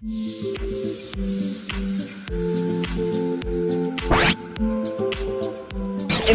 Hello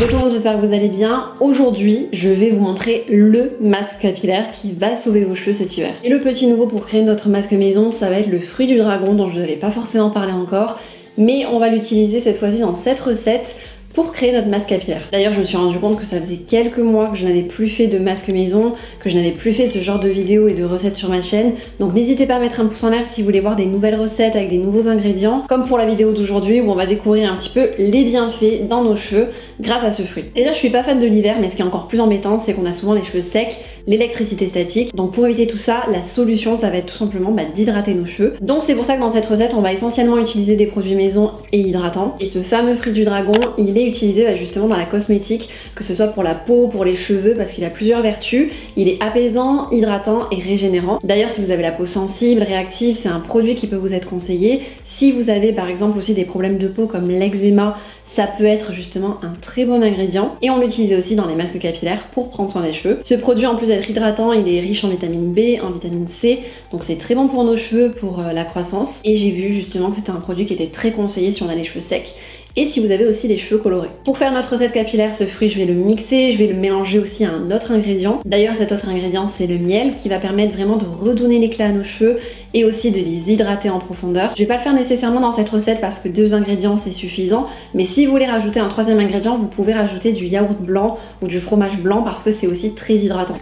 tout le monde, j'espère que vous allez bien. Aujourd'hui, je vais vous montrer le masque capillaire qui va sauver vos cheveux cet hiver. Et le petit nouveau pour créer notre masque maison, ça va être le fruit du dragon dont je ne vous avais pas forcément parlé encore. Mais on va l'utiliser cette fois-ci dans cette recette pour créer notre masque capillaire. D'ailleurs, je me suis rendu compte que ça faisait quelques mois que je n'avais plus fait de masque maison, que je n'avais plus fait ce genre de vidéos et de recettes sur ma chaîne. Donc n'hésitez pas à mettre un pouce en l'air si vous voulez voir des nouvelles recettes avec des nouveaux ingrédients, comme pour la vidéo d'aujourd'hui où on va découvrir un petit peu les bienfaits dans nos cheveux grâce à ce fruit. Déjà, je suis pas fan de l'hiver, mais ce qui est encore plus embêtant, c'est qu'on a souvent les cheveux secs, l'électricité statique. Donc pour éviter tout ça, la solution, ça va être tout simplement d'hydrater nos cheveux. Donc c'est pour ça que dans cette recette, on va essentiellement utiliser des produits maison et hydratants. Et ce fameux fruit du dragon, il est utilisé justement dans la cosmétique, que ce soit pour la peau, pour les cheveux, parce qu'il a plusieurs vertus. Il est apaisant, hydratant et régénérant. D'ailleurs, si vous avez la peau sensible, réactive, c'est un produit qui peut vous être conseillé. Si vous avez par exemple aussi des problèmes de peau comme l'eczéma, ça peut être justement un très bon ingrédient. Et on l'utilise aussi dans les masques capillaires pour prendre soin des cheveux. Ce produit, en plus d'être hydratant, il est riche en vitamine B, en vitamine C, donc c'est très bon pour nos cheveux, pour la croissance. Et j'ai vu justement que c'était un produit qui était très conseillé si on a les cheveux secs et si vous avez aussi les cheveux colorés. Pour faire notre recette capillaire, ce fruit, je vais le mixer, je vais le mélanger aussi à un autre ingrédient. D'ailleurs, cet autre ingrédient, c'est le miel, qui va permettre vraiment de redonner l'éclat à nos cheveux et aussi de les hydrater en profondeur. Je vais pas le faire nécessairement dans cette recette parce que 2 ingrédients, c'est suffisant, mais si vous voulez rajouter un 3e ingrédient, vous pouvez rajouter du yaourt blanc ou du fromage blanc parce que c'est aussi très hydratant.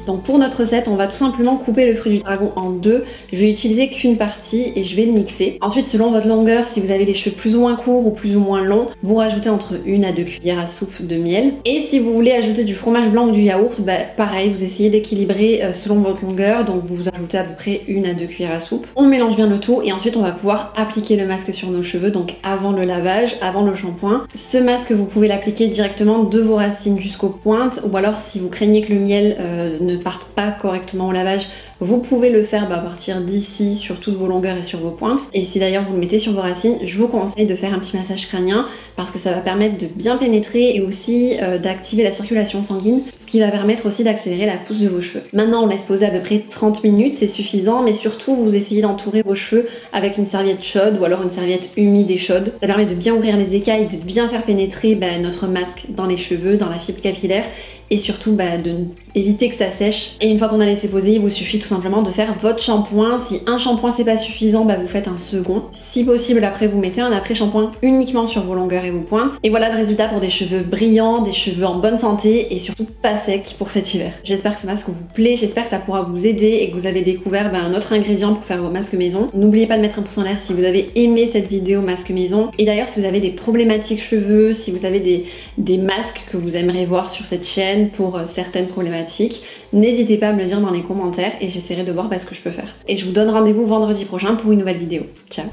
Donc pour notre recette, on va tout simplement couper le fruit du dragon en 2. Je vais utiliser qu'une partie et je vais le mixer. Ensuite, selon votre longueur, si vous avez les cheveux plus ou moins courts ou plus ou moins longs, vous rajoutez entre 1 à 2 cuillères à soupe de miel. Et si vous voulez ajouter du fromage blanc ou du yaourt, pareil, vous essayez d'équilibrer selon votre longueur. Donc vous ajoutez à peu près 1 à 2 cuillères à soupe. On mélange bien le tout et ensuite on va pouvoir appliquer le masque sur nos cheveux, donc avant le lavage, avant le shampoing. Ce masque, vous pouvez l'appliquer directement de vos racines jusqu'aux pointes, ou alors si vous craignez que le miel ne partent pas correctement au lavage, vous pouvez le faire à partir d'ici sur toutes vos longueurs et sur vos pointes. Et si d'ailleurs vous le mettez sur vos racines, je vous conseille de faire un petit massage crânien parce que ça va permettre de bien pénétrer et aussi d'activer la circulation sanguine, ce qui va permettre aussi d'accélérer la pousse de vos cheveux. Maintenant, on laisse poser à peu près 30 minutes, c'est suffisant, mais surtout vous essayez d'entourer vos cheveux avec une serviette chaude ou alors une serviette humide et chaude. Ça permet de bien ouvrir les écailles, de bien faire pénétrer notre masque dans les cheveux, dans la fibre capillaire, et surtout de éviter que ça sèche. Et une fois qu'on a laissé poser, il vous suffit tout simplement de faire votre shampoing. Si un shampoing c'est pas suffisant, vous faites un second. Si possible, après vous mettez un après shampoing uniquement sur vos longueurs et vos pointes. Et voilà le résultat pour des cheveux brillants, des cheveux en bonne santé et surtout pas secs pour cet hiver. J'espère que ce masque vous plaît, j'espère que ça pourra vous aider et que vous avez découvert un autre ingrédient pour faire vos masques maison. N'oubliez pas de mettre un pouce en l'air si vous avez aimé cette vidéo masque maison. Et d'ailleurs, si vous avez des problématiques cheveux, si vous avez des masques que vous aimeriez voir sur cette chaîne pour certaines problématiques, n'hésitez pas à me le dire dans les commentaires et j'essaierai de voir ce que je peux faire. Et je vous donne rendez-vous vendredi prochain pour une nouvelle vidéo. Ciao!